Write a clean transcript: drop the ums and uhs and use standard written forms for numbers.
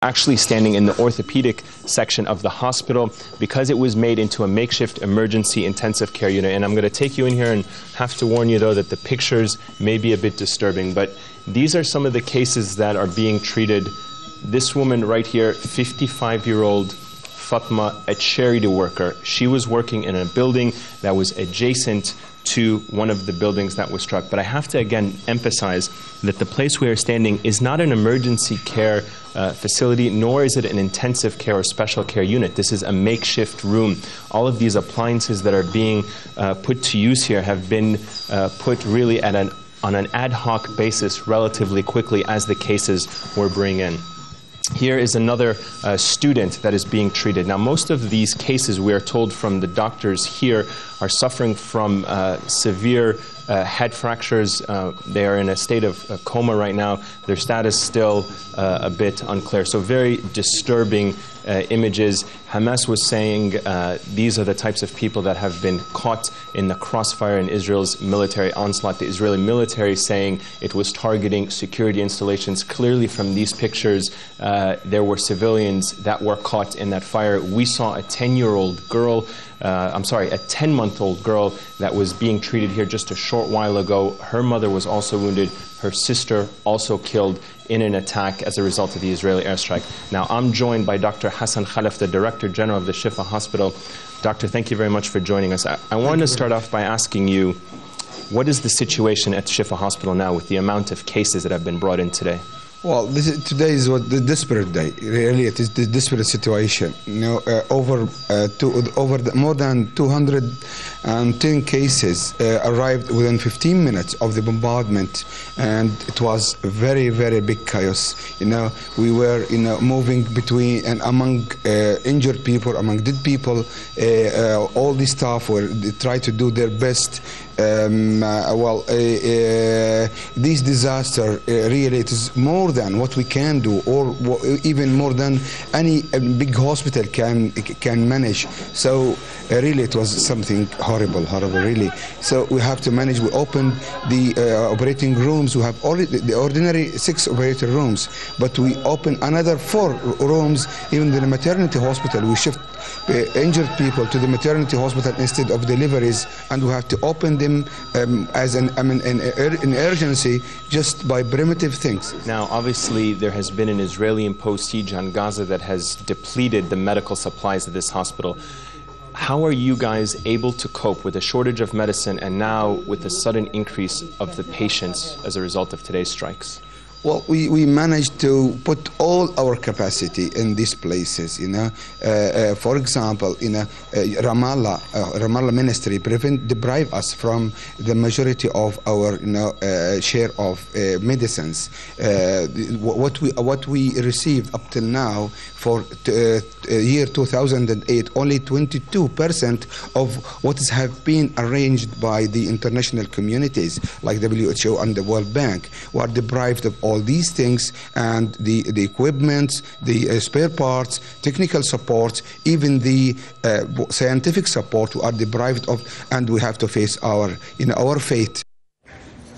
Actually standing in the orthopedic section of the hospital because it was made into a makeshift emergency intensive care unit. And I'm going to take you in here and have to warn you, though, that the pictures may be a bit disturbing. But these are some of the cases that are being treated. This woman right here, 55-year-old Fatma, a charity worker. She was working in a building that was adjacent to one of the buildings that was struck. But I have to again emphasize that the place we are standing is not an emergency care facility, nor is it an intensive care or special care unit. This is a makeshift room. All of these appliances that are being put to use here have been put really on an ad hoc basis relatively quickly as the cases were brought in. Here is another student that is being treated. Now, most of these cases, we are told from the doctors here, are suffering from severe head fractures. They are in a state of coma right now. Their status still a bit unclear. So very disturbing images. Hamas was saying these are the types of people that have been caught in the crossfire in Israel's military onslaught. The Israeli military saying it was targeting security installations. Clearly from these pictures, there were civilians that were caught in that fire. We saw a 10-year-old girl, a 10-month-old girl that was being treated here just a short while ago. Her mother was also wounded. Her sister also killed in an attack as a result of the Israeli airstrike. Now, I'm joined by Dr. Hassan Khalaf, the Director General of the Shifa Hospital. Doctor, thank you very much for joining us. I want to start off by asking you, what is the situation at Shifa Hospital now with the amount of cases that have been brought in today? Well, today is the desperate day. Really, it is the desperate situation. You know, more than 210 cases arrived within 15 minutes of the bombardment, and it was very, very big chaos. You know, we were, moving between and among injured people, among dead people. All the staff were trying to do their best. This disaster really, it is more than what we can do, or even more than any big hospital can manage. So really, it was something horrible, really. So we have to manage. We opened the operating rooms. We have already the ordinary 6 operating rooms, but we opened another 4 rooms. Even the maternity hospital, we shift injured people to the maternity hospital instead of deliveries, and we have to open them as an urgency just by primitive things. Now, obviously, there has been an Israeli-imposed siege on Gaza that has depleted the medical supplies of this hospital. How are you guys able to cope with a shortage of medicine and now with the sudden increase of the patients as a result of today's strikes? Well, we managed to put all our capacity in these places, For example, Ramallah ministry deprive us from the majority of our, share of medicines. What we received up till now for year 2008, only 22% of what have been arranged by the international communities, like WHO and the World Bank, were deprived of all these things, and the equipment, the spare parts, technical support, even the scientific support we are deprived of, and we have to face our fate.